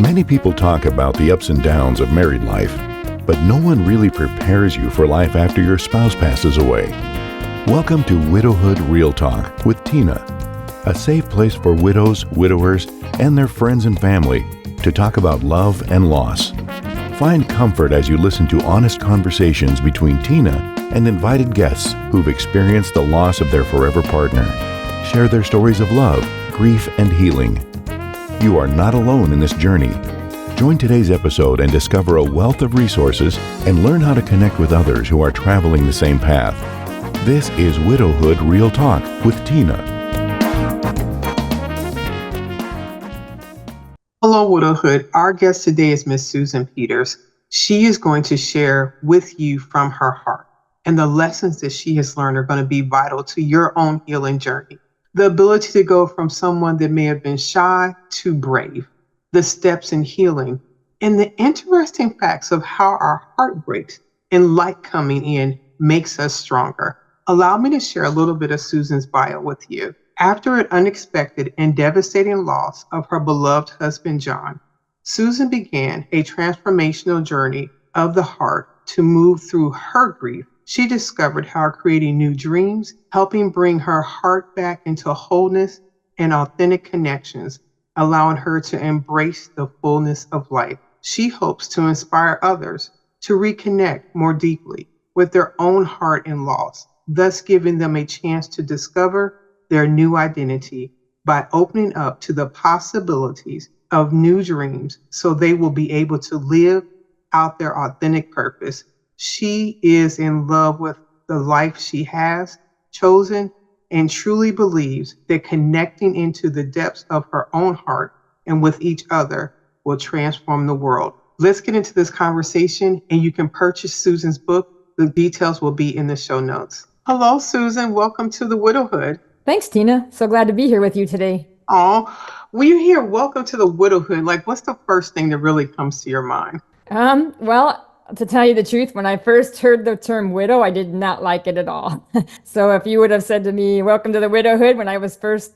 Many people talk about the ups and downs of married life, but no one really prepares you for life after your spouse passes away. Welcome to Widowhood Real Talk with Tina, a safe place for widows, widowers, and their friends and family to talk about love and loss. Find comfort as you listen to honest conversations between Tina and invited guests who've experienced the loss of their forever partner. Share their stories of love, grief, and healing. You are not alone in this journey. Join today's episode and discover a wealth of resources and learn how to connect with others who are traveling the same path. This is Widowhood Real Talk with Tina. Hello, Widowhood. Our guest today is Miss Susan Peters. She is going to share with you from her heart, and the lessons that she has learned are going to be vital to your own healing journey. The ability to go from someone that may have been shy to brave, the steps in healing, and the interesting facts of how our heart breaks and light coming in makes us stronger. Allow me to share a little bit of Susan's bio with you. After an unexpected and devastating loss of her beloved husband, John, Susan began a transformational journey of the heart to move through her grief. She discovered how creating new dreams, helping bring her heart back into wholeness and authentic connections, allowing her to embrace the fullness of life. She hopes to inspire others to reconnect more deeply with their own heart and loss, thus giving them a chance to discover their new identity by opening up to the possibilities of new dreams so they will be able to live out their authentic purpose. She is in love with the life she has chosen and truly believes that connecting into the depths of her own heart and with each other will transform the world. Let's get into this conversation, and you can purchase Susan's book. The details will be in the show notes. Hello, Susan. Welcome to the Widowhood. Thanks, Tina. So glad to be here with you today. Oh, when you hear welcome to the Widowhood, like what's the first thing that really comes to your mind? Well, to tell you the truth, when I first heard the term widow, I did not like it at all. So if you would have said to me, welcome to the widowhood, when I was first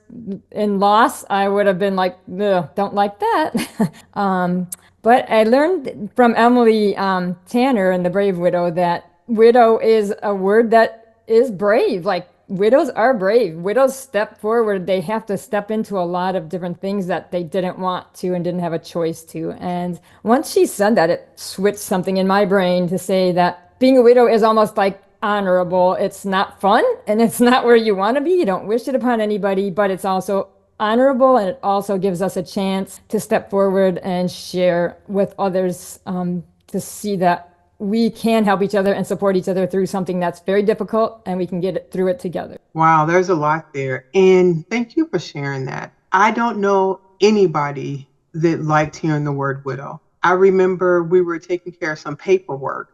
in loss, I would have been like, no, don't like that. But I learned from Emily Tanner in The Brave Widow that widow is a word that is brave. Like, widows are brave. Widows step forward. They have to step into a lot of different things that they didn't want to and didn't have a choice to. And once she said that, it switched something in my brain to say that being a widow is almost like honorable. It's not fun and it's not where you want to be. You don't wish it upon anybody, but it's also honorable, and it also gives us a chance to step forward and share with others to see that we can help each other and support each other through something that's very difficult, and we can get through it together. Wow, there's a lot there. And thank you for sharing that. I don't know anybody that liked hearing the word widow. I remember we were taking care of some paperwork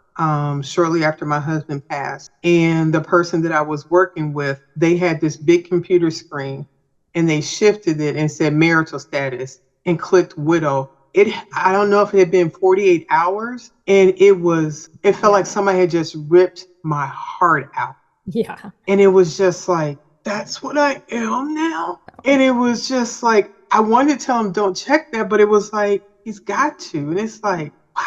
shortly after my husband passed. And the person that I was working with, they had this big computer screen, and they shifted it and said marital status and clicked widow. I don't know if it had been 48 hours, and it felt like somebody had just ripped my heart out. Yeah. And it was just like, that's what I am now. And it was just like, I wanted to tell him, don't check that, but it was like, he's got to. And it's like, wow.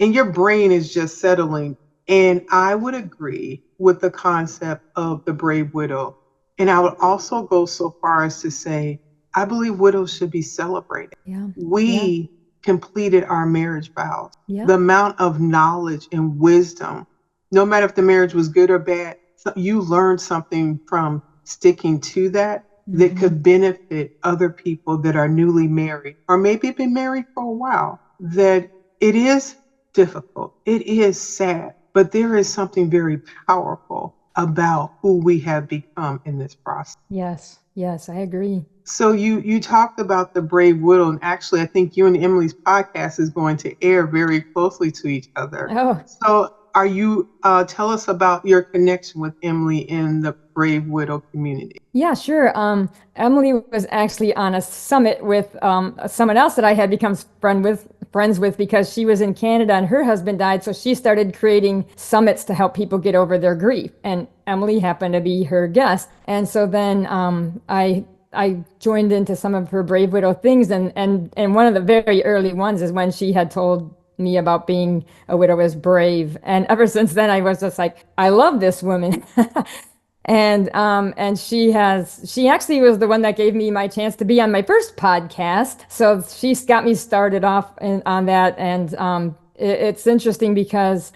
And your brain is just settling. And I would agree with the concept of the brave widow. And I would also go so far as to say, I believe widows should be celebrated. Yeah. We completed our marriage vows. Yeah. The amount of knowledge and wisdom, no matter if the marriage was good or bad, you learned something from sticking to that that could benefit other people that are newly married or maybe been married for a while. That it is difficult, it is sad, but there is something very powerful about who we have become in this process. Yes, I agree. So you talked about the Brave Widow, and actually I think you and Emily's podcast is going to air very closely to each other. Oh. So are you, tell us about your connection with Emily in the Brave Widow community. Yeah, sure. Emily was actually on a summit with someone else that I had become friends with because she was in Canada and her husband died. So she started creating summits to help people get over their grief. And Emily happened to be her guest. And so then I I joined into some of her Brave Widow things, and one of the very early ones is when she had told me about being a widow is brave. And ever since then, I was just like, I love this woman. And she actually was the one that gave me my chance to be on my first podcast. So she's got me started off on that. And it's interesting because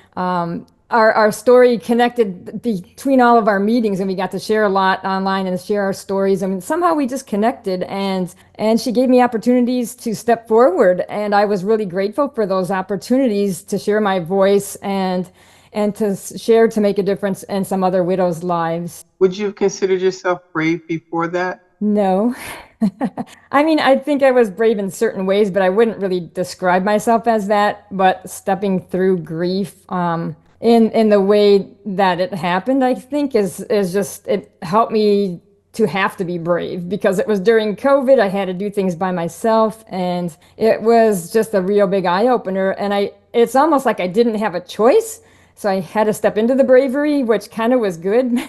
our story connected between all of our meetings, and we got to share a lot online and share our stories. I mean, somehow we just connected, and she gave me opportunities to step forward, and I was really grateful for those opportunities to share my voice and to share to make a difference in some other widows' lives. Would you have considered yourself brave before that? No. I mean, I think I was brave in certain ways, but I wouldn't really describe myself as that. But stepping through grief, in the way that it happened, I think is just, it helped me to have to be brave, because it was during COVID. I had to do things by myself, and it was just a real big eye opener. And it's almost like I didn't have a choice. So I had to step into the bravery, which kind of was good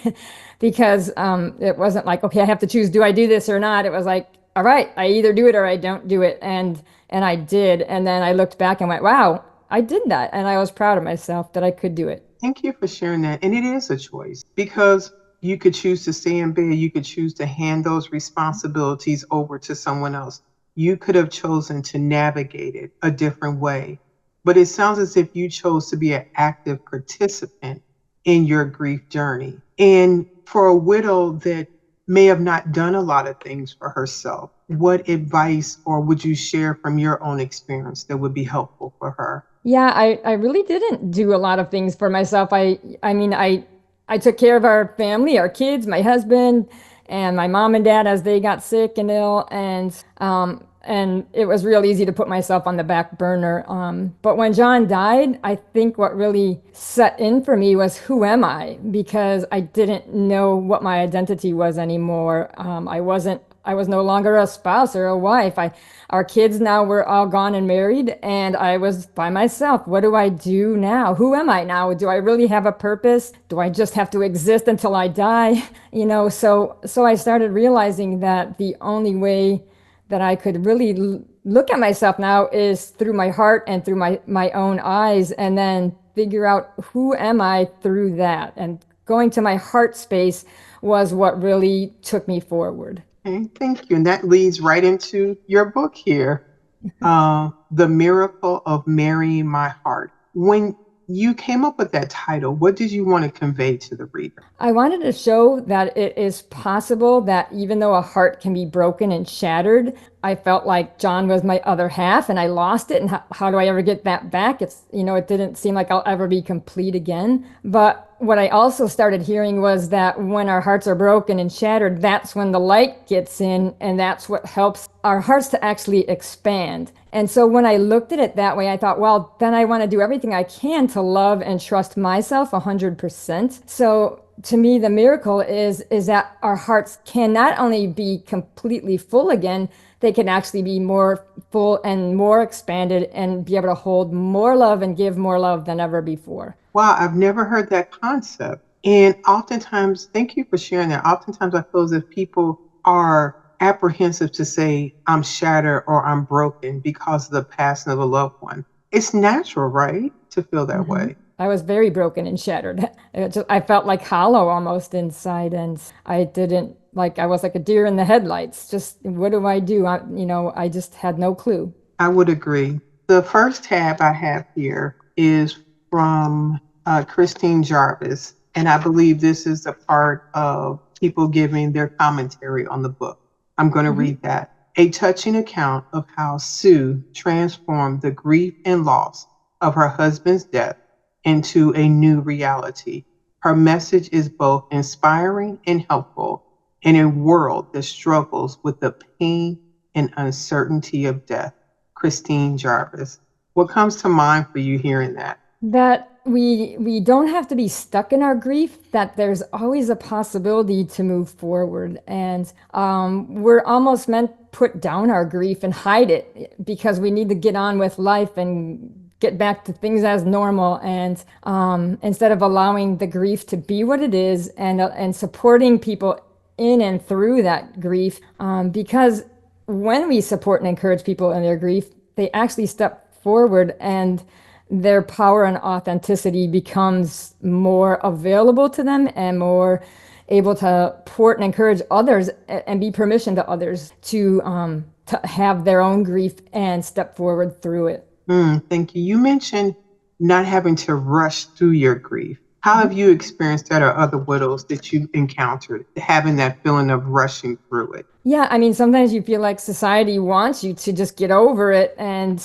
because it wasn't like, okay, I have to choose, do I do this or not? It was like, all right, I either do it or I don't do it. And I did. And then I looked back and went, wow, I did that. And I was proud of myself that I could do it. Thank you for sharing that. And it is a choice, because you could choose to stay in bed. You could choose to hand those responsibilities over to someone else. You could have chosen to navigate it a different way. But it sounds as if you chose to be an active participant in your grief journey. And for a widow that may have not done a lot of things for herself, what advice or would you share from your own experience that would be helpful for her? Yeah, I really didn't do a lot of things for myself. I mean, I took care of our family, our kids, my husband, and my mom and dad as they got sick and ill, and it was real easy to put myself on the back burner. But when John died, I think what really set in for me was, who am I? Because I didn't know what my identity was anymore. I was no longer a spouse or a wife. Our kids now were all gone and married, and I was by myself. What do I do now? Who am I now? Do I really have a purpose? Do I just have to exist until I die? So I started realizing that the only way that I could really look at myself now is through my heart and through my own eyes, and then figure out who am I through that. And going to my heart space was what really took me forward. Okay, thank you. And that leads right into your book here, The Miracle of Marrying My Heart. When you came up with that title, what did you want to convey to the reader? I wanted to show that it is possible that even though a heart can be broken and shattered, I felt like John was my other half and I lost it. And how do I ever get that back? It didn't seem like I'll ever be complete again. But what I also started hearing was that when our hearts are broken and shattered, that's when the light gets in, and that's what helps our hearts to actually expand. And so when I looked at it that way, I thought, well, then I want to do everything I can to love and trust myself 100%. So to me, the miracle is that our hearts can not only be completely full again, they can actually be more full and more expanded and be able to hold more love and give more love than ever before. Wow, I've never heard that concept. And oftentimes, thank you for sharing that. Oftentimes I feel as if people are apprehensive to say I'm shattered or I'm broken because of the passing of a loved one. It's natural, right, to feel that way. I was very broken and shattered. I felt like hollow almost inside, and I was like a deer in the headlights. Just, what do I do? I just had no clue. I would agree. The first tab I have here is from Christine Jarvis, and I believe this is a part of people giving their commentary on the book. I'm going to read that. A touching account of how Sue transformed the grief and loss of her husband's death into a new reality. Her message is both inspiring and helpful in a world that struggles with the pain and uncertainty of death. Christine Jarvis. What comes to mind for you hearing that? That we don't have to be stuck in our grief, that there's always a possibility to move forward. And we're almost meant to put down our grief and hide it because we need to get on with life and get back to things as normal. And instead of allowing the grief to be what it is and supporting people in and through that grief, because when we support and encourage people in their grief, they actually step forward and their power and authenticity becomes more available to them and more able to support and encourage others and be permission to others to have their own grief and step forward through it. Thank you. You mentioned not having to rush through your grief. How have you experienced that, or other widows that you encountered, having that feeling of rushing through it? Yeah, I mean, sometimes you feel like society wants you to just get over it and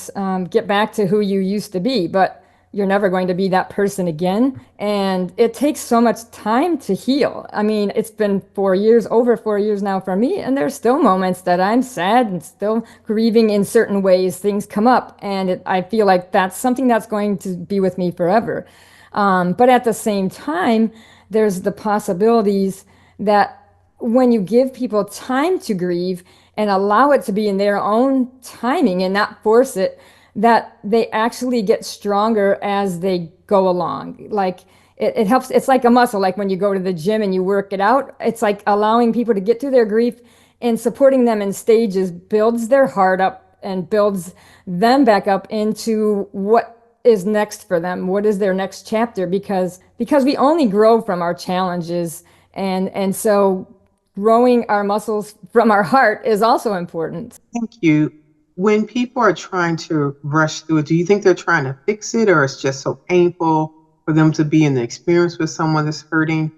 get back to who you used to be, but you're never going to be that person again. And it takes so much time to heal. I mean, it's been 4 years, over 4 years now for me, and there's still moments that I'm sad and still grieving in certain ways. Things come up, and I feel like that's something that's going to be with me forever. But at the same time, there's the possibilities that when you give people time to grieve and allow it to be in their own timing and not force it, that they actually get stronger as they go along. Like it helps. It's like a muscle. Like when you go to the gym and you work it out, it's like allowing people to get through their grief and supporting them in stages builds their heart up and builds them back up into what is next for them. What is their next chapter? Because we only grow from our challenges, and so growing our muscles from our heart is also important. Thank you. When people are trying to rush through it, do you think they're trying to fix it, or it's just so painful for them to be in the experience with someone that's hurting?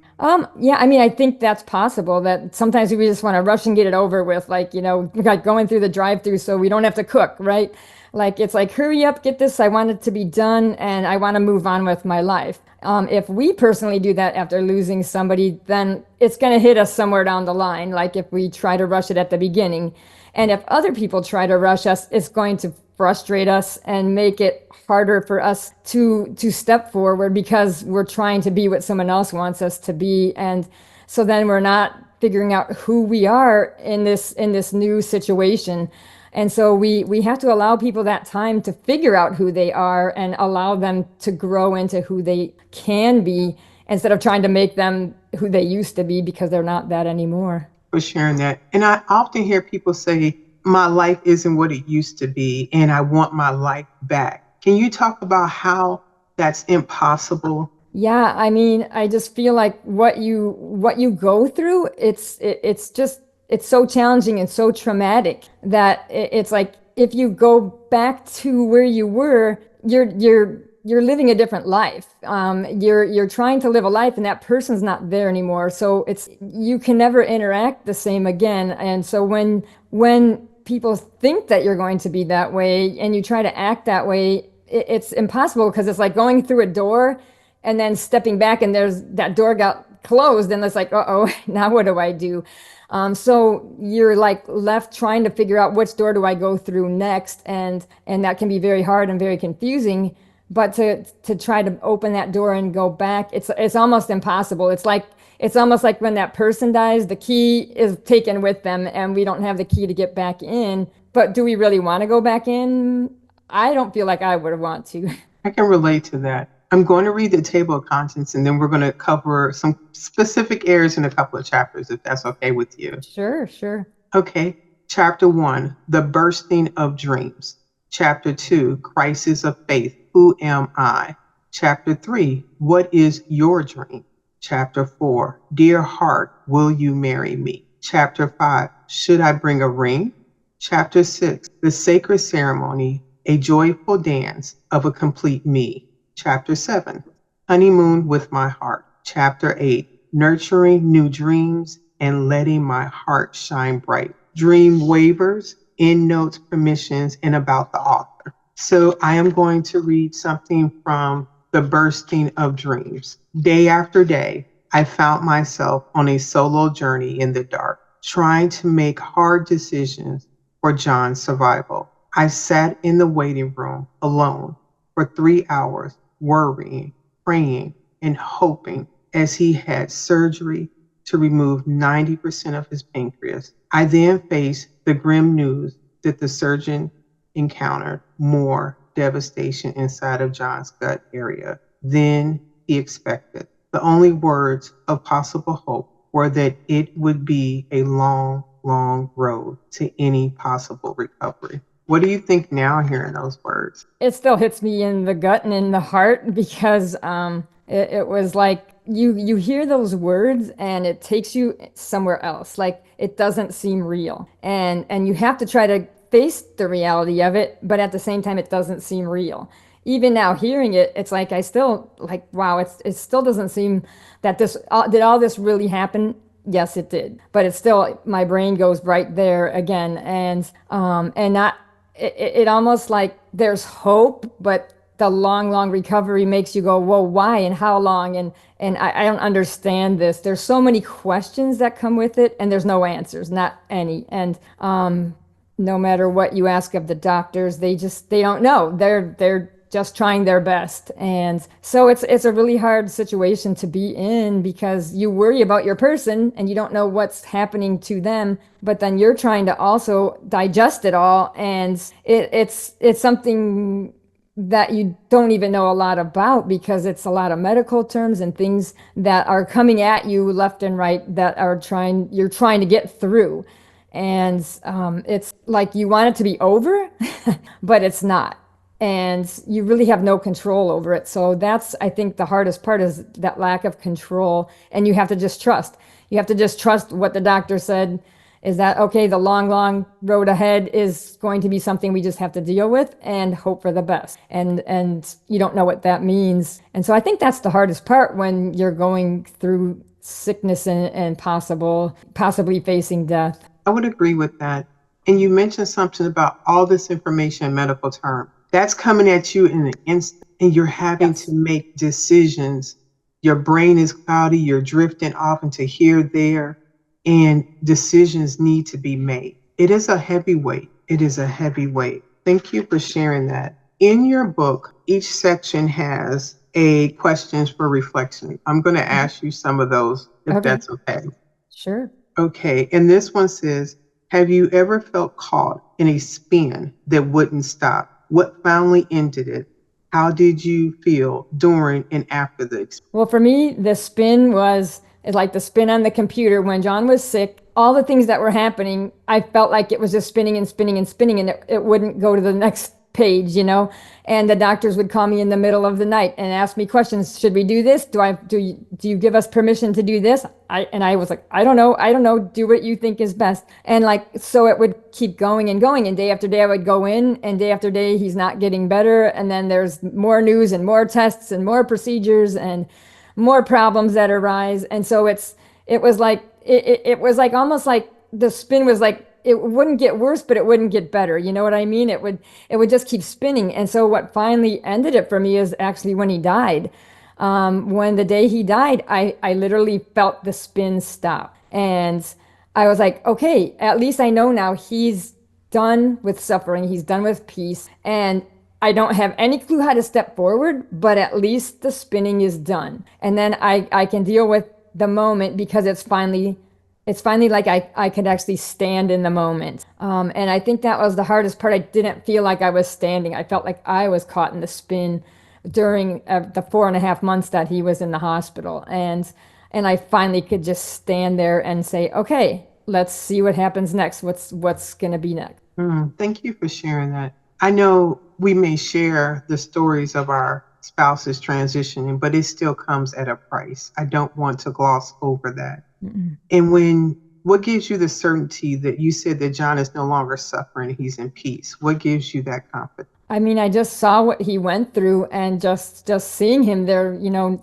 Yeah, I mean, I think that's possible, that sometimes we just want to rush and get it over with, like, like going through the drive-through so we don't have to cook, right? Like, it's like, hurry up, get this, I want it to be done, and I want to move on with my life. If we personally do that after losing somebody, then it's going to hit us somewhere down the line, like if we try to rush it at the beginning. And if other people try to rush us, it's going to frustrate us and make it harder for us to step forward because we're trying to be what someone else wants us to be. And so then we're not figuring out who we are in this new situation. And so we have to allow people that time to figure out who they are and allow them to grow into who they can be instead of trying to make them who they used to be because they're not that anymore. For sharing that. And I often hear people say, my life isn't what it used to be, and I want my life back. Can you talk about how that's impossible? Yeah, I mean, I just feel like what you go through, it's so challenging and so traumatic that it's like if you go back to where you were, you're living a different life. You're trying to live a life, and that person's not there anymore. So you can never interact the same again. And so when people think that you're going to be that way and you try to act that way, it's impossible because it's like going through a door and then stepping back and that door got closed and it's like, uh-oh, now what do I do? So you're like left trying to figure out which door do I go through next, and that can be very hard and very confusing. But to try to open that door and go back, it's almost impossible. It's almost like when that person dies, the key is taken with them and we don't have the key to get back in. But do we really want to go back in? I don't feel like I would want to. I can relate to that. I'm going to read the table of contents, and then we're going to cover some specific areas in a couple of chapters, if that's okay with you. Sure. Okay. Chapter 1, the bursting of dreams. Chapter 2, crisis of faith. Who am I? Chapter 3, what is your dream? Chapter 4, dear heart, will you marry me? Chapter 5, should I bring a ring? Chapter 6, the sacred ceremony, a joyful dance of a complete me. Chapter 7, honeymoon with my heart. Chapter 8, nurturing new dreams and letting my heart shine bright. Dream waivers, endnotes, permissions, and about the author. So I am going to read something from The Bursting of Dreams. Day after day, I found myself on a solo journey in the dark, trying to make hard decisions for John's survival. I sat in the waiting room alone for 3 hours, worrying, praying, and hoping as he had surgery to remove 90% of his pancreas. I then faced the grim news that the surgeon encountered more devastation inside of John's gut area than he expected. The only words of possible hope or that it would be a long, long road to any possible recovery. What do you think now hearing those words? It still hits me in the gut and in the heart because it was like you hear those words and it takes you somewhere else. Like it doesn't seem real, and you have to try to face the reality of it, but at the same time, it doesn't seem real. Even now, hearing it, it's like I still like wow. It still doesn't seem that this did all this really happen. Yes, it did, but it's still my brain goes right there again, and not it almost like there's hope, but the long recovery makes you go, whoa, why and how long? And I don't understand this. There's so many questions that come with it, and there's no answers, not any. And no matter what you ask of the doctors, they don't know. They're just trying their best. And so it's a really hard situation to be in because you worry about your person and you don't know what's happening to them, but then you're trying to also digest it all. And it's something that you don't even know a lot about because it's a lot of medical terms and things that are coming at you left and right that you're trying to get through. And it's like you want it to be over, but it's not. And you really have no control over it. So that's, I think, the hardest part is that lack of control. And you have to just trust. You have to just trust what the doctor said is that, okay, the long road ahead is going to be something we just have to deal with and hope for the best. And you don't know what that means. And so I think that's the hardest part when you're going through sickness and possibly facing death. I would agree with that. And you mentioned something about all this information in medical terms. That's coming at you in an instant, and you're having to make decisions. Your brain is cloudy, you're drifting off into here, there, and decisions need to be made. It is a heavy weight. It is a heavy weight. Thank you for sharing that. In your book, each section has a questions for reflection. I'm going to ask you some of those, if that's okay. Sure. Okay, and this one says, have you ever felt caught in a spin that wouldn't stop? What finally ended it? How did you feel during and after the experience? Well, for me, the spin was like the spin on the computer. When John was sick, all the things that were happening, I felt like it was just spinning and spinning and spinning, and it wouldn't go to the next page, and the doctors would call me in the middle of the night and ask me questions. Should we do this? Do you give us permission to do this? I was like, I don't know. Do what you think is best. And so it would keep going and going. And day after day I would go in, and day after day he's not getting better. And then there's more news and more tests and more procedures and more problems that arise. And so it was like almost like the spin was like, it wouldn't get worse, but it wouldn't get better. You know what I mean? It would just keep spinning. And so what finally ended it for me is actually when he died. When the day he died, I literally felt the spin stop. And I was like, okay, at least I know now he's done with suffering. He's done with peace. And I don't have any clue how to step forward, but at least the spinning is done. And then I can deal with the moment because it's finally like I could actually stand in the moment. And I think that was the hardest part. I didn't feel like I was standing. I felt like I was caught in the spin during the 4.5 months that he was in the hospital. And I finally could just stand there and say, okay, let's see what happens next. What's going to be next? Thank you for sharing that. I know we may share the stories of our spouses transitioning, but it still comes at a price. I don't want to gloss over that. And what gives you the certainty that you said that John is no longer suffering, he's in peace? What gives you that confidence? I mean, I just saw what he went through, and just seeing him there,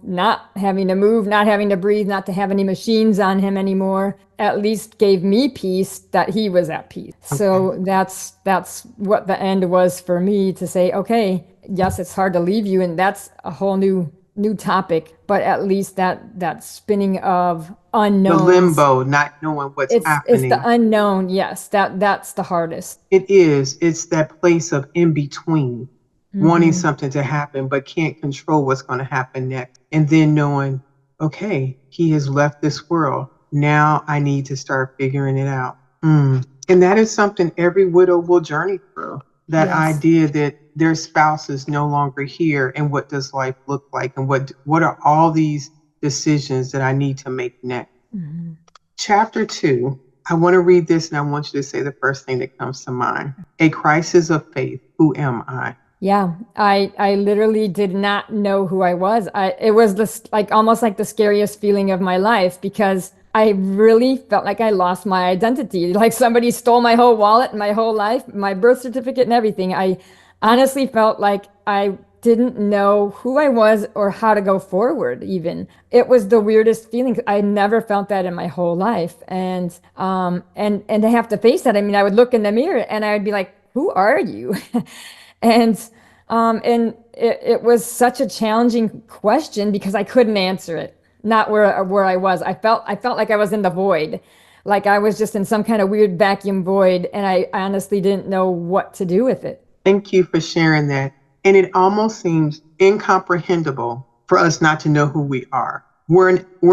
not having to move, not having to breathe, not to have any machines on him anymore, at least gave me peace that he was at peace. Okay. So that's what the end was for me, to say, okay, yes, it's hard to leave you, and that's a whole new topic, but at least that spinning of unknown, the limbo, not knowing what's happening. It's the unknown. Yes, that's the hardest. It is. It's that place of in between, wanting something to happen but can't control what's going to happen next, and then knowing, okay, he has left this world. Now I need to start figuring it out. And that is something every widow will journey through. That idea that their spouse is no longer here, and what does life look like, and what are all these decisions that I need to make next. Chapter 2, I want to read this and I want you to say the first thing that comes to mind. A crisis of faith. Who am I? Yeah, I literally did not know who I was. It was this like almost like the scariest feeling of my life because I really felt like I lost my identity. Like somebody stole my whole wallet and my whole life, my birth certificate and everything. I honestly felt like I didn't know who I was or how to go forward even. It was the weirdest feeling. I never felt that in my whole life. And to have to face that, I mean, I would look in the mirror and I would be like, who are you? And it was such a challenging question because I couldn't answer it. Not where I was. I felt like I was in the void, like I was just in some kind of weird vacuum void, and I honestly didn't know what to do with it. Thank you for sharing that. And it almost seems incomprehensible for us not to know who we are. We're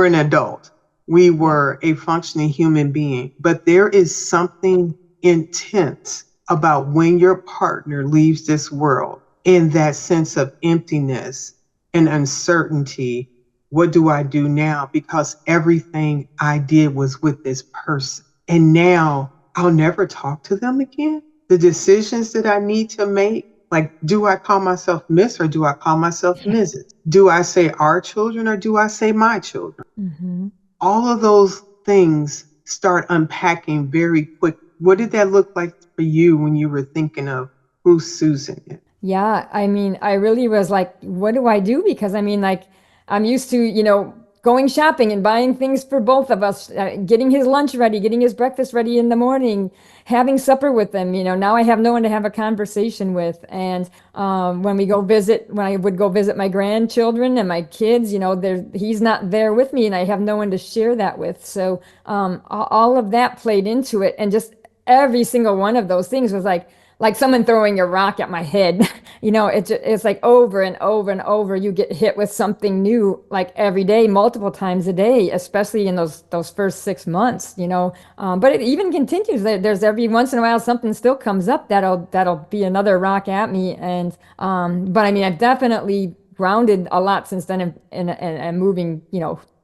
an adult. We were a functioning human being, but there is something intense about when your partner leaves this world in that sense of emptiness and uncertainty. What do I do now? Because everything I did was with this person. And now I'll never talk to them again. The decisions that I need to make, like, do I call myself Miss or do I call myself Mrs.? Do I say our children or do I say my children? Mm-hmm. All of those things start unpacking very quick. What did that look like for you when you were thinking of who Susan is? Yeah, I mean, I really was like, what do I do? Because I mean, like, I'm used to, going shopping and buying things for both of us, getting his lunch ready, getting his breakfast ready in the morning, having supper with him. Now I have no one to have a conversation with. And when I would go visit my grandchildren and my kids, he's not there with me and I have no one to share that with. So all of that played into it. And just every single one of those things was like someone throwing a rock at my head. It's like over and over and over you get hit with something new, like every day, multiple times a day, especially in those first 6 months. But it even continues. There's every once in a while something still comes up that'll be another rock at me. And but I mean, I've definitely grounded a lot since then and moving,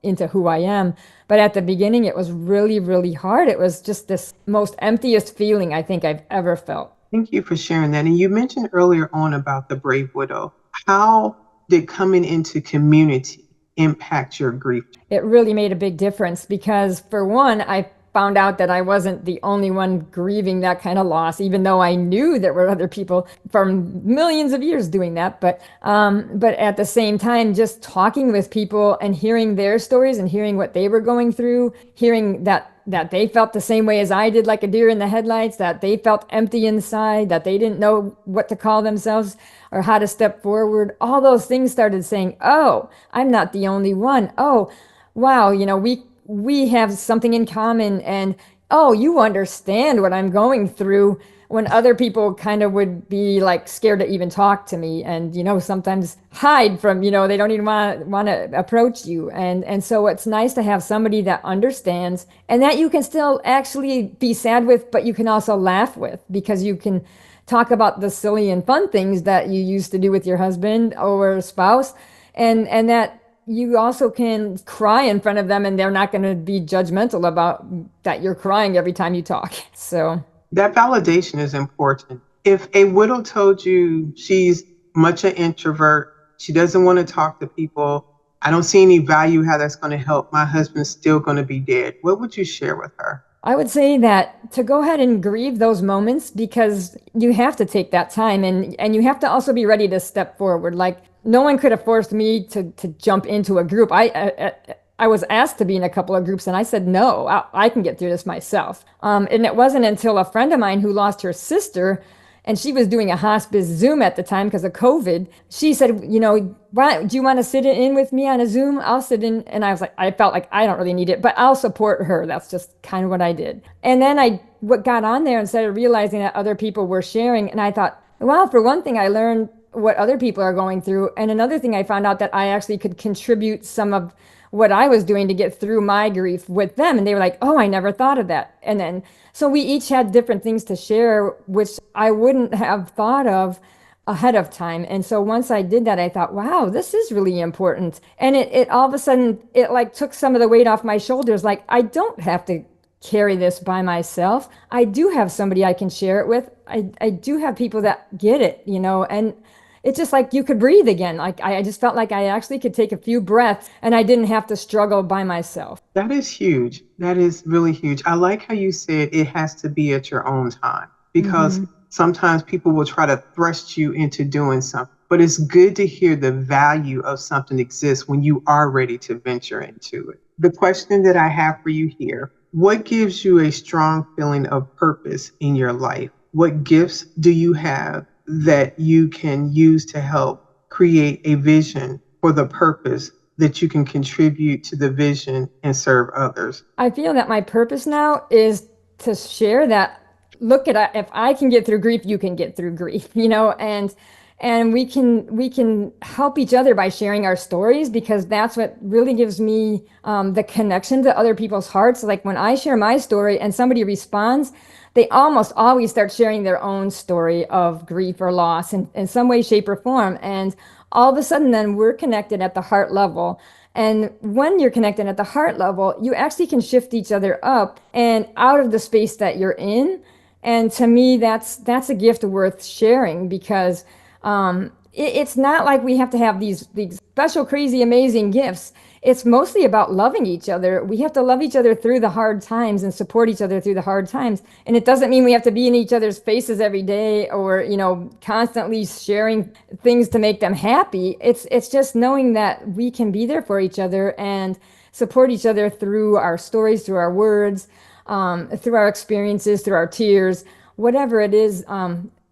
into who I am. But at the beginning, it was really, really hard. It was just this most emptiest feeling I think I've ever felt. Thank you for sharing that. And you mentioned earlier on about the Brave Widow. How did coming into community impact your grief? It really made a big difference because, for one, I found out that I wasn't the only one grieving that kind of loss, even though I knew there were other people from millions of years doing that. But at the same time, just talking with people and hearing their stories and hearing what they were going through, hearing that they felt the same way as I did, like a deer in the headlights, that they felt empty inside, that they didn't know what to call themselves or how to step forward. All those things started saying, oh, I'm not the only one. Oh, wow, we have something in common, and oh, you understand what I'm going through, when other people kind of would be like scared to even talk to me and sometimes hide from, they don't even want to approach you. And so it's nice to have somebody that understands and that you can still actually be sad with, but you can also laugh with, because you can talk about the silly and fun things that you used to do with your husband or spouse, and that you also can cry in front of them and they're not going to be judgmental about that you're crying every time you talk. So that validation is important. If a widow told you she's much an introvert, she doesn't want to talk to people, I don't see any value how that's going to help, my husband's still going to be dead, what would you share with her? I would say that to go ahead and grieve those moments, because you have to take that time and you have to also be ready to step forward. Like, no one could have forced me to jump into a group. I was asked to be in a couple of groups and I said, no, I can get through this myself. And it wasn't until a friend of mine who lost her sister, and she was doing a hospice Zoom at the time because of COVID. She said, do you want to sit in with me on a Zoom? I'll sit in. And I felt like I don't really need it, but I'll support her. That's just kind of what I did. And then I got on there and started realizing that other people were sharing. And I thought, well, for one thing, I learned what other people are going through. And another thing, I found out that I actually could contribute some of what I was doing to get through my grief with them. And they were like, oh, I never thought of that. And then, so we each had different things to share, which I wouldn't have thought of ahead of time. And so once I did that, I thought, wow, this is really important. And it all of a sudden, it like took some of the weight off my shoulders. Like, I don't have to carry this by myself. I do have somebody I can share it with. I do have people that get it, and it's just like you could breathe again. Like I just felt like I actually could take a few breaths and I didn't have to struggle by myself. That is huge. That is really huge. I like how you said it has to be at your own time, because sometimes people will try to thrust you into doing something. But it's good to hear the value of something exists when you are ready to venture into it. The question that I have for you here: what gives you a strong feeling of purpose in your life? What gifts do you have that you can use to help create a vision for the purpose that you can contribute to the vision and serve others? I feel that my purpose now is to share that, look at, if I can get through grief, you can get through grief, and we can help each other by sharing our stories, because that's what really gives me the connection to other people's hearts. Like when I share my story and somebody responds, they almost always start sharing their own story of grief or loss in some way, shape, or form. And all of a sudden, then we're connected at the heart level. And when you're connected at the heart level, you actually can shift each other up and out of the space that you're in. And to me, that's a gift worth sharing, because it's not like we have to have these special, crazy, amazing gifts. It's mostly about loving each other. We have to love each other through the hard times and support each other through the hard times. And it doesn't mean we have to be in each other's faces every day or, constantly sharing things to make them happy. It's just knowing that we can be there for each other and support each other through our stories, through our words, through our experiences, through our tears, whatever it is.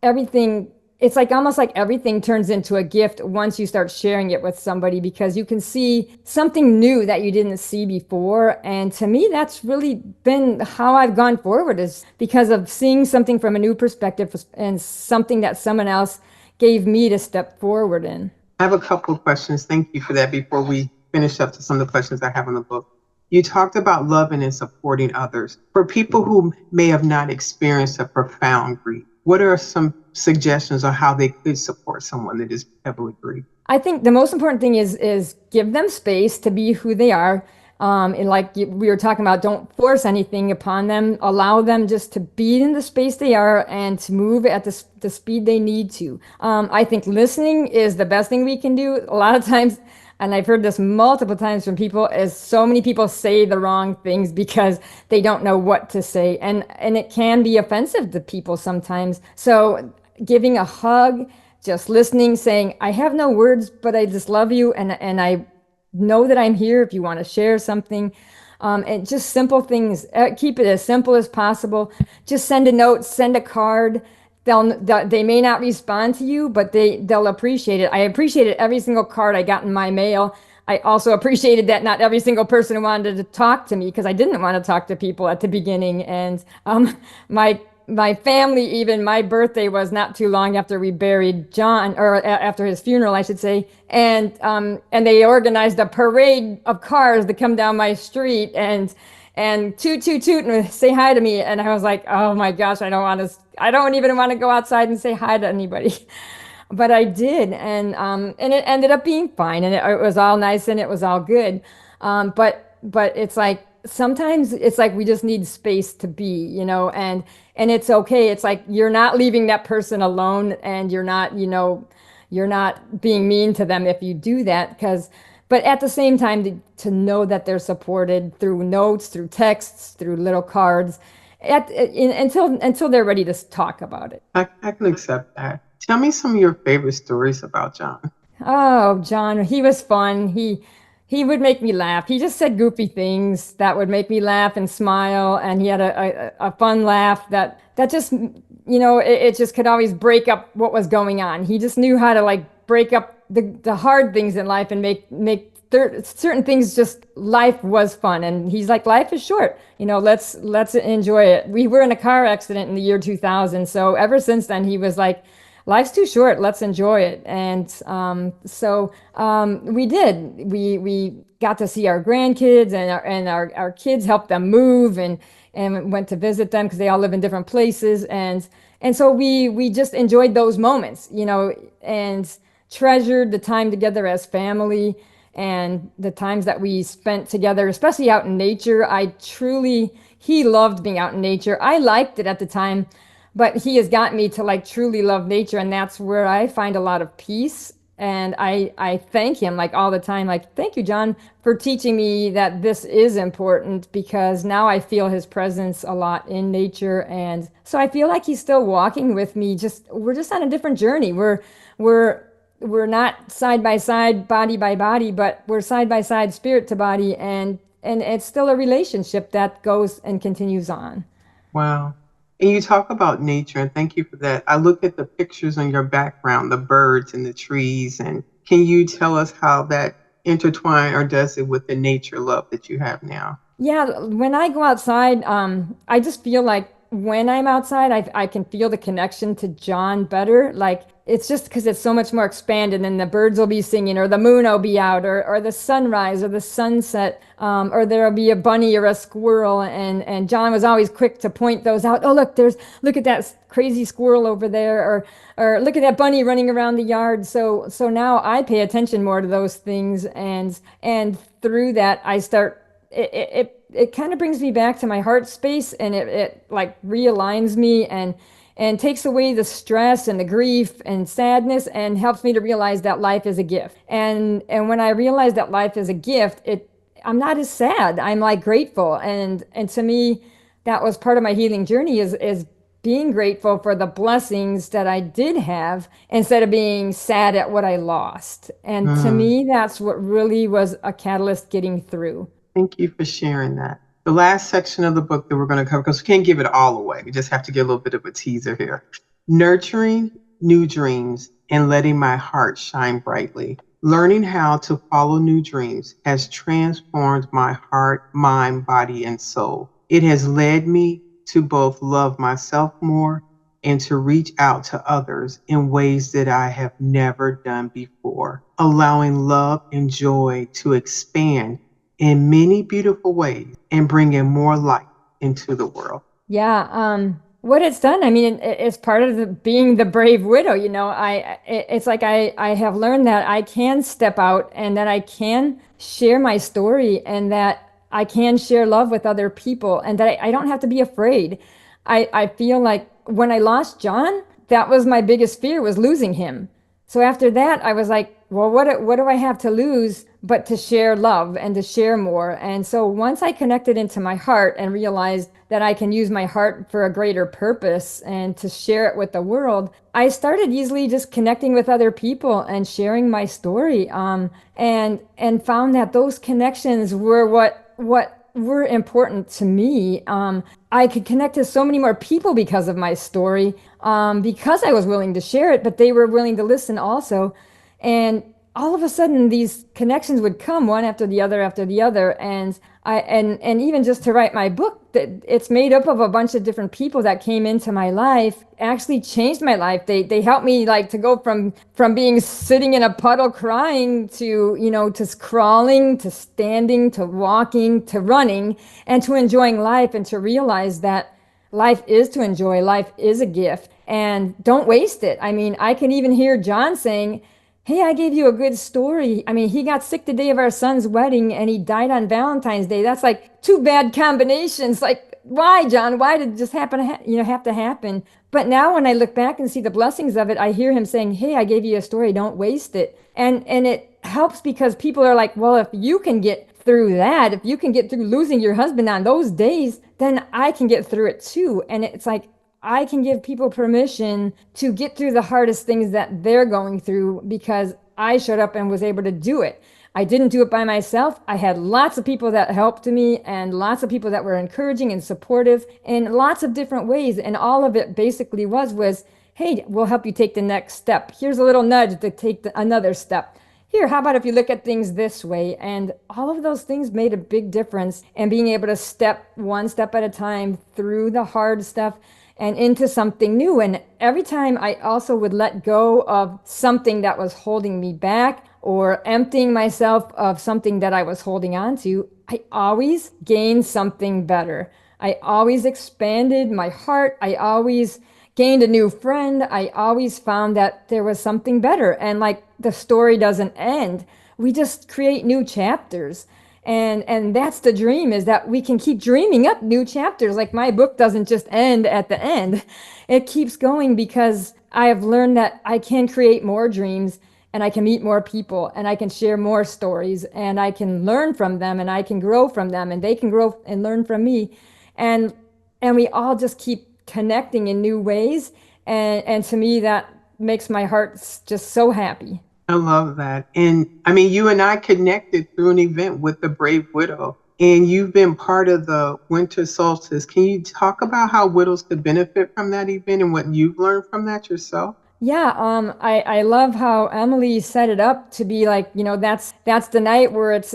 Everything, it's like almost like everything turns into a gift once you start sharing it with somebody, because you can see something new that you didn't see before. And to me, that's really been how I've gone forward, is because of seeing something from a new perspective and something that someone else gave me to step forward in. I have a couple of questions. Thank you for that before we finish up to some of the questions I have in the book. You talked about loving and supporting others. For people who may have not experienced a profound grief, what are some suggestions on how they could support someone that is heavily grieved? I think the most important thing is give them space to be who they are. And like we were talking about, don't force anything upon them. Allow them just to be in the space they are and to move at the speed they need to. I think listening is the best thing we can do. A lot of times, and I've heard this multiple times from people, is so many people say the wrong things because they don't know what to say. And it can be offensive to people sometimes. So giving a hug, just listening, saying, I have no words, but I just love you. And I know that I'm here if you want to share something. And just simple things. Keep it as simple as possible. Just send a note, send a card. They may not respond to you, but they'll appreciate it. I appreciated every single card I got in my mail. I also appreciated that not every single person wanted to talk to me, because I didn't want to talk to people at the beginning. And my family, even my birthday was not too long after we buried John, or after his funeral, I should say. And they organized a parade of cars to come down my street and toot toot toot and say hi to me. And I was like, oh my gosh, I don't even want to go outside and say hi to anybody. But I did, and it ended up being fine, and it was all nice and it was all good. But it's like sometimes it's like we just need space to be, and it's okay. It's like you're not leaving that person alone, and you're not being mean to them if you do that, but at the same time, to know that they're supported through notes, through texts, through little cards, until they're ready to talk about it. I can accept that. Tell me some of your favorite stories about John. Oh, John, he was fun. He would make me laugh. He just said goofy things that would make me laugh and smile. And he had a fun laugh that just, it just could always break up what was going on. He just knew how to like break up the hard things in life and make certain things. Just life was fun. And he's like, life is short. Let's enjoy it. We were in a car accident in the year 2000. So ever since then, he was like, life's too short. Let's enjoy it. And so we did. We got to see our grandkids, and our kids helped them move, and went to visit them because they all live in different places. And And so we just enjoyed those moments, and treasured the time together as family and the times that we spent together, especially out in nature. He loved being out in nature. I liked it at the time, but he has got me to like truly love nature, and that's where I find a lot of peace. And I thank him like all the time, like, thank you, John, for teaching me that this is important, because now I feel his presence a lot in nature. And so I feel like he's still walking with me. We're just on a different journey. We're we're not side by side, body by body, but we're side by side, spirit to body, and it's still a relationship that goes and continues on. Wow. And you talk about nature, and thank you for that. I look at the pictures on your background, the birds and the trees, and can you tell us how that intertwine or does it with the nature love that you have now? Yeah, when I go outside, I just feel like when I'm outside, I can feel the connection to John better. Like it's just because it's so much more expanded, and the birds will be singing, or the moon will be out, or the sunrise, or the sunset, or there'll be a bunny or a squirrel, and John was always quick to point those out. Oh, look at that crazy squirrel over there, or look at that bunny running around the yard. So now I pay attention more to those things, and through that I start it kind of brings me back to my heart space, and it like realigns me and takes away the stress and the grief and sadness, and helps me to realize that life is a gift. And when I realize that life is a gift, I'm not as sad. I'm like grateful. And to me, that was part of my healing journey, is being grateful for the blessings that I did have instead of being sad at what I lost. And to Mm. me, that's what really was a catalyst getting through. Thank you for sharing that. The last section of the book that we're going to cover, because we can't give it all away, we just have to get a little bit of a teaser here. Nurturing new dreams and letting my heart shine brightly. Learning how to follow new dreams has transformed my heart, mind, body, and soul. It has led me to both love myself more and to reach out to others in ways that I have never done before, allowing love and joy to expand in many beautiful ways and bringing more light into the world. Yeah, what it's done, I mean, it's part of being the brave widow. It's like I have learned that I can step out, and that I can share my story, and that I can share love with other people, and that I don't have to be afraid. I feel like when I lost John, that was my biggest fear, was losing him. So after that, I was like, well, what do I have to lose but to share love and to share more? And so once I connected into my heart and realized that I can use my heart for a greater purpose and to share it with the world, I started easily just connecting with other people and sharing my story, and found that those connections were what were important to me. I could connect to so many more people because of my story, because I was willing to share it, but they were willing to listen also. And all of a sudden, these connections would come one after the other. And even just to write my book, that it's made up of a bunch of different people that came into my life, actually changed my life. They helped me like to go from being sitting in a puddle crying to, to crawling, to standing, to walking, to running, and to enjoying life, and to realize that life is to enjoy, life is a gift, and don't waste it. I mean, I can even hear John saying, hey, I gave you a good story. I mean, he got sick the day of our son's wedding, and he died on Valentine's Day. That's like two bad combinations. Like, why, John? Why did it just have to happen? But now when I look back and see the blessings of it, I hear him saying, hey, I gave you a story. Don't waste it. And it helps, because people are like, well, if you can get through that, if you can get through losing your husband on those days, then I can get through it too. And it's like, I can give people permission to get through the hardest things that they're going through, because I showed up and was able to do it. I didn't do it by myself. I had lots of people that helped me, and lots of people that were encouraging and supportive in lots of different ways. And all of it basically was, hey, we'll help you take the next step. Here's a little nudge to take another step. Here, how about if you look at things this way? And all of those things made a big difference in being able to step one step at a time through the hard stuff and into something new. And every time I also would let go of something that was holding me back, or emptying myself of something that I was holding on to, I always gained something better. I always expanded my heart. I always gained a new friend, I always found that there was something better. And like the story doesn't end. We just create new chapters. And that's the dream, is that we can keep dreaming up new chapters. Like my book doesn't just end at the end. It keeps going because I have learned that I can create more dreams, and I can meet more people, and I can share more stories, and I can learn from them, and I can grow from them, and they can grow and learn from me. And we all just keep connecting in new ways. And to me, that makes my heart just so happy. I love that. And I mean, you and I connected through an event with the Brave Widow, and you've been part of the winter solstice. Can you talk about how widows could benefit from that event and what you've learned from that yourself? Yeah, I love how Emily set it up to be like, that's the night where it's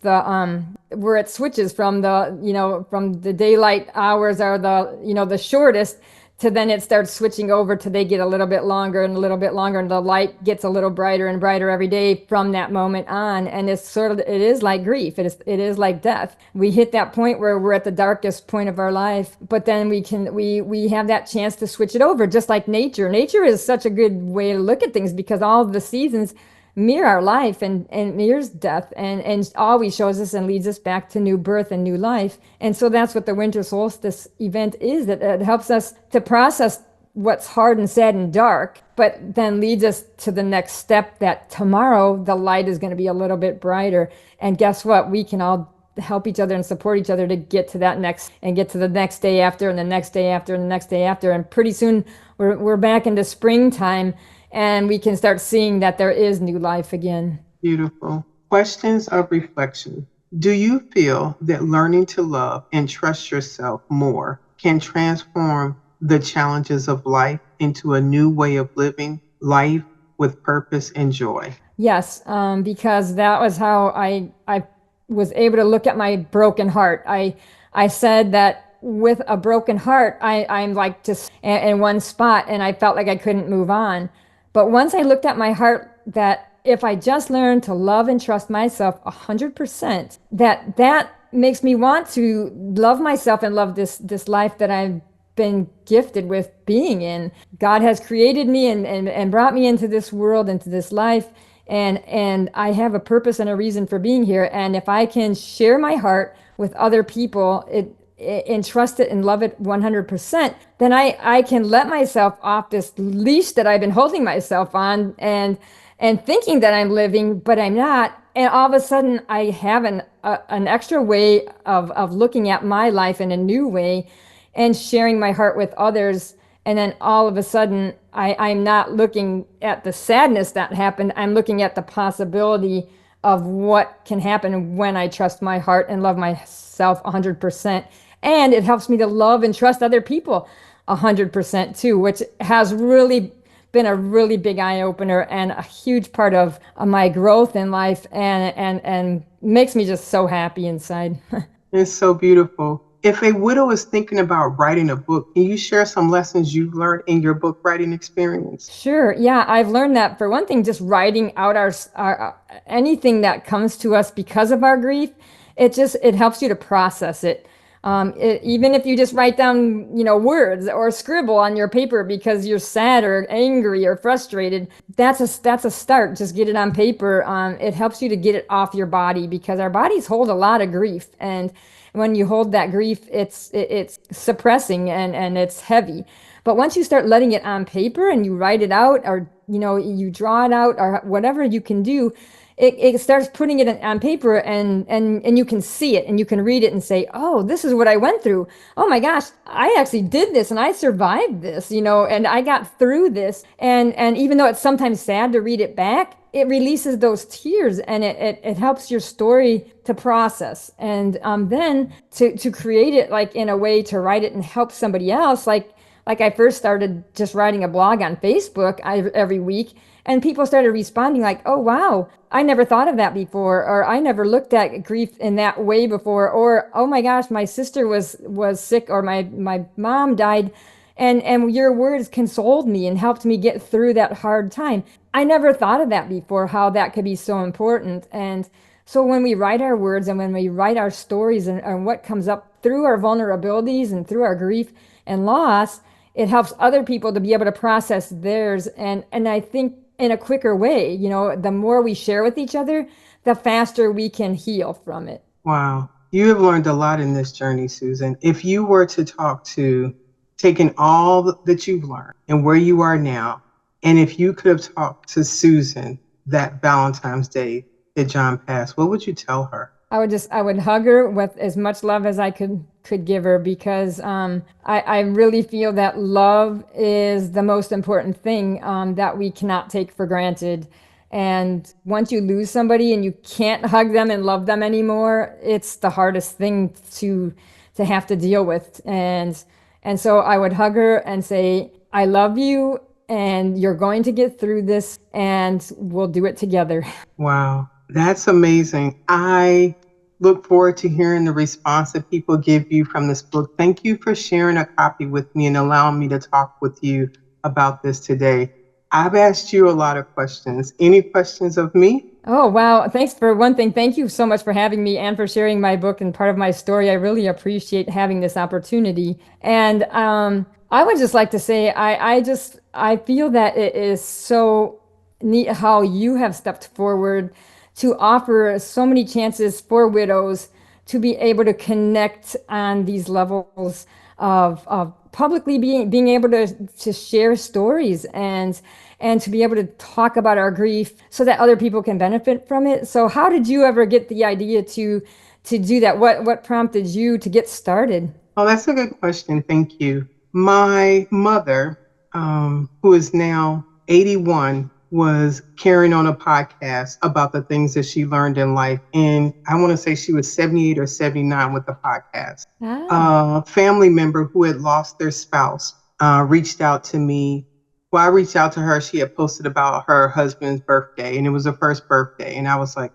the where it switches from the, from the daylight hours are the, the shortest, to then it starts switching over to they get a little bit longer and a little bit longer, and the light gets a little brighter and brighter every day from that moment on. And it is like grief. It is like death. We hit that point where we're at the darkest point of our life, but then we have that chance to switch it over, just like nature. Nature is such a good way to look at things, because all of the seasons mirror our life and mirrors death, and always shows us and leads us back to new birth and new life. And so that's what the winter solstice event is, that it helps us to process what's hard and sad and dark, but then leads us to the next step, that tomorrow the light is going to be a little bit brighter. And guess what? We can all help each other and support each other to get to that next, and get to the next day after, and the next day after, and the next day after. And pretty soon we're back into springtime, and we can start seeing that there is new life again. Beautiful. Questions of reflection. Do you feel that learning to love and trust yourself more can transform the challenges of life into a new way of living life with purpose and joy? Yes, because that was how I was able to look at my broken heart. I said that with a broken heart, I'm like just in one spot, and I felt like I couldn't move on. But once I looked at my heart, that if I just learned to love and trust myself 100%, that makes me want to love myself and love this life that I've been gifted with being in. God has created me and brought me into this world, into this life, and I have a purpose and a reason for being here. And if I can share my heart with other people, and trust it and love it 100%, then I can let myself off this leash that I've been holding myself on, and thinking that I'm living, but I'm not. And all of a sudden I have an extra way of looking at my life in a new way, and sharing my heart with others. And then all of a sudden I'm not looking at the sadness that happened. I'm looking at the possibility of what can happen when I trust my heart and love myself 100%. And it helps me to love and trust other people 100% too, which has really been a really big eye opener and a huge part of my growth in life, and makes me just so happy inside. It's so beautiful. If a widow is thinking about writing a book, can you share some lessons you've learned in your book writing experience? Sure. Yeah, I've learned that, for one thing, just writing out our anything that comes to us because of our grief, it helps you to process it. Even if you just write down, words or scribble on your paper because you're sad or angry or frustrated, that's a start. Just get it on paper. It helps you to get it off your body, because our bodies hold a lot of grief, and when you hold that grief, it's suppressing and it's heavy. But once you start letting it on paper and you write it out, or you draw it out, or whatever you can do, it starts putting it on paper, and you can see it and you can read it and say, oh, this is what I went through. Oh my gosh, I actually did this and I survived this, and I got through this. And even though it's sometimes sad to read it back, it releases those tears, and it helps your story to process. And then to create it like in a way to write it and help somebody else. Like I first started just writing a blog on Facebook every week, and people started responding like, oh, wow, I never thought of that before, or I never looked at grief in that way before, or, oh my gosh, my sister was sick, or my mom died, and your words consoled me and helped me get through that hard time. I never thought of that before, how that could be so important. And so when we write our words and when we write our stories and what comes up through our vulnerabilities and through our grief and loss, it helps other people to be able to process theirs. And I think in a quicker way, you know, the more we share with each other, the faster we can heal from it. Wow. You have learned a lot in this journey, Susan. If you were to talk to, taking all that you've learned and where you are now, and if you could have talked to Susan that Valentine's Day that John passed, what would you tell her? I would hug her with as much love as I could give her, because I really feel that love is the most important thing that we cannot take for granted. And once you lose somebody and you can't hug them and love them anymore, it's the hardest thing to have to deal with. And so I would hug her and say, I love you, and you're going to get through this, and we'll do it together. Wow, that's amazing. I look forward to hearing the response that people give you from this book. Thank you for sharing a copy with me and allowing me to talk with you about this today. I've asked you a lot of questions. Any questions of me? Oh, wow. Thanks for one thing. Thank you so much for having me and for sharing my book and part of my story. I really appreciate having this opportunity. And I would just like to say, I feel that it is so neat how you have stepped forward to offer so many chances for widows to be able to connect on these levels of publicly being able to share stories and to be able to talk about our grief so that other people can benefit from it. So how did you ever get the idea to do that? What prompted you to get started? Oh, that's a good question. Thank you. My mother, who is now 81, was carrying on a podcast about the things that she learned in life. And I want to say she was 78 or 79 with the podcast. Ah. A family member who had lost their spouse reached out to me. Well, I reached out to her. She had posted about her husband's birthday, and it was her first birthday. And I was like,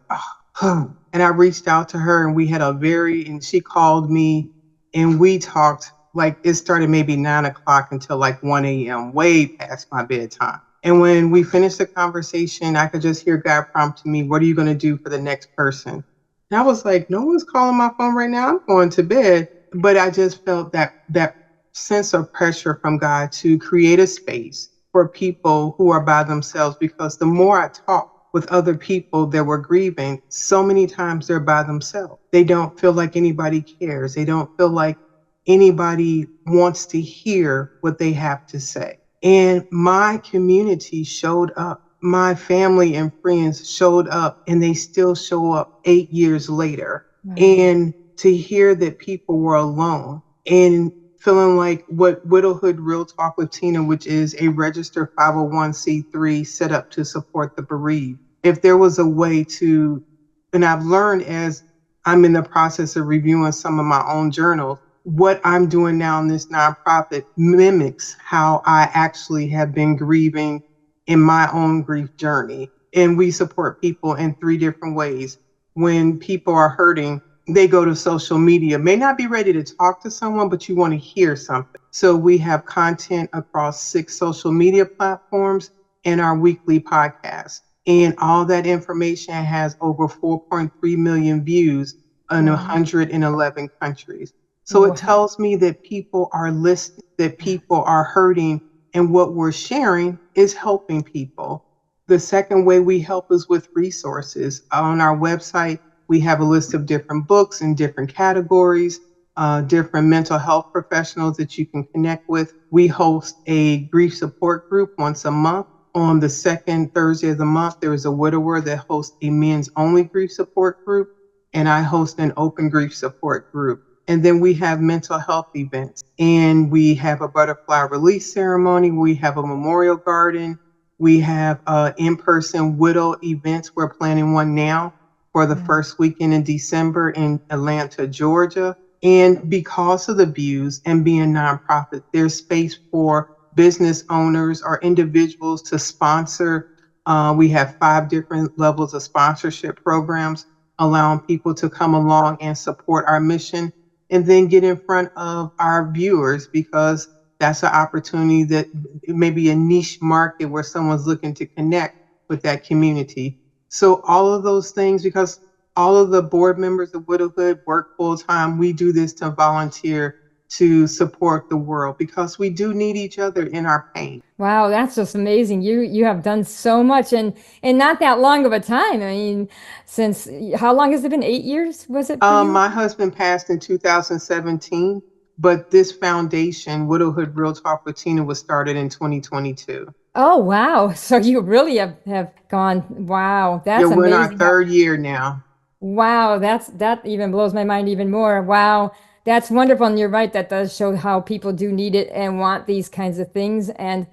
oh. And I reached out to her, and we had and she called me, and we talked. Like, it started maybe 9 o'clock until like 1 a.m., way past my bedtime. And when we finished the conversation, I could just hear God prompting me, what are you going to do for the next person? And I was like, no one's calling my phone right now. I'm going to bed. But I just felt that sense of pressure from God to create a space for people who are by themselves, because the more I talk with other people that were grieving, so many times they're by themselves. They don't feel like anybody cares. They don't feel like anybody wants to hear what they have to say. And my community showed up. My family and friends showed up, and they still show up 8 years later. Wow. And to hear that people were alone and feeling like what Widowhood Real Talk with Tina, which is a registered 501c3 set up to support the bereaved. If there was a way to, and I've learned as I'm in the process of reviewing some of my own journals, what I'm doing now in this nonprofit mimics how I actually have been grieving in my own grief journey. And we support people in 3 different ways. When people are hurting, they go to social media, may not be ready to talk to someone, but you want to hear something. So we have content across 6 social media platforms and our weekly podcast. And all that information has over 4.3 million views in 111 countries. So it tells me that people are listening, that people are hurting, and what we're sharing is helping people. The second way we help is with resources. On our website, we have a list of different books in different categories, different mental health professionals that you can connect with. We host a grief support group once a month. On the second Thursday of the month, there is a widower that hosts a men's only grief support group, and I host an open grief support group. And then we have mental health events, and we have a butterfly release ceremony. We have a memorial garden. We have in-person widow events. We're planning one now for the first weekend in December in Atlanta, Georgia. And because of the views and being nonprofit, there's space for business owners or individuals to sponsor. We have 5 different levels of sponsorship programs, allowing people to come along and support our mission, and then get in front of our viewers, because that's an opportunity that it may be a niche market where someone's looking to connect with that community. So all of those things, because all of the board members of Widowhood work full time, we do this to volunteer to support the world, because we do need each other in our pain. Wow, that's just amazing. You have done so much in not that long of a time. I mean, since how long has it been? 8 years, was it for you? My husband passed in 2017, but this foundation, Widowhood Real Talk with Tina, was started in 2022. Oh, wow. So you really have gone, wow, that's Yeah, we're in our amazing. third year now. Wow, that even blows my mind even more. Wow, that's wonderful. And you're right, that does show how people do need it and want these kinds of things. And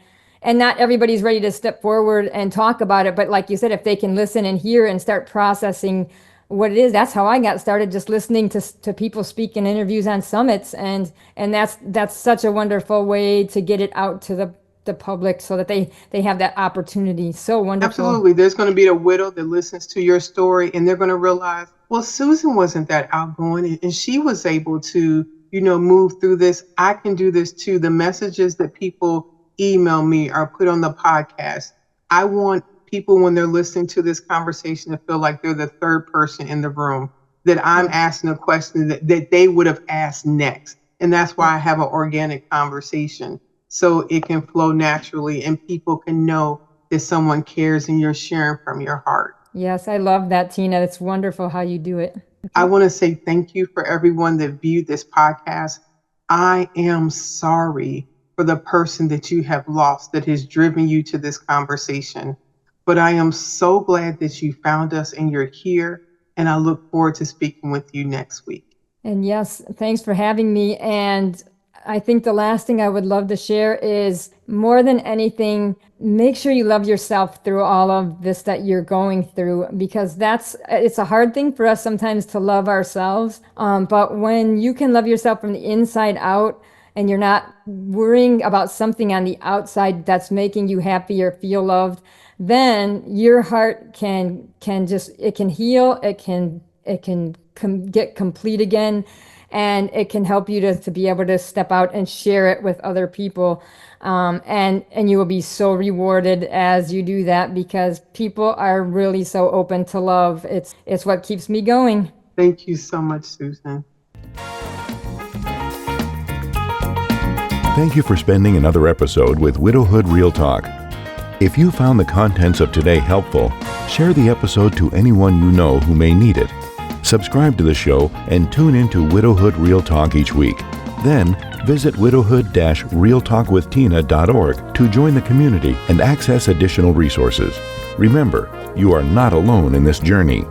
not everybody's ready to step forward and talk about it. But like you said, if they can listen and hear and start processing what it is, that's how I got started, just listening to people speak in interviews on summits. And that's such a wonderful way to get it out to the public so that they have that opportunity. So wonderful. Absolutely. There's going to be a widow that listens to your story, and they're going to realize, well, Susan wasn't that outgoing, and she was able to, move through this. I can do this too. The messages that people email me or put on the podcast, I want people, when they're listening to this conversation, to feel like they're the third person in the room, that I'm asking a question that they would have asked next. And that's why I have an organic conversation, so it can flow naturally and people can know that someone cares and you're sharing from your heart. Yes, I love that, Tina. It's wonderful how you do it. I want to say thank you for everyone that viewed this podcast. I am sorry for the person that you have lost that has driven you to this conversation. But I am so glad that you found us and you're here. And I look forward to speaking with you next week. And yes, thanks for having me. And I think the last thing I would love to share is, more than anything, make sure you love yourself through all of this that you're going through, because it's a hard thing for us sometimes to love ourselves. But when you can love yourself from the inside out, and you're not worrying about something on the outside that's making you happy or feel loved, then your heart can heal, it can get complete again. And it can help you to be able to step out and share it with other people. And you will be so rewarded as you do that, because people are really so open to love. It's what keeps me going. Thank you so much, Susan. Thank you for spending another episode with Widowhood Real Talk. If you found the contents of today helpful, share the episode to anyone you know who may need it. Subscribe to the show and tune into Widowhood Real Talk each week. Then visit widowhood-realtalkwithtina.org to join the community and access additional resources. Remember, you are not alone in this journey.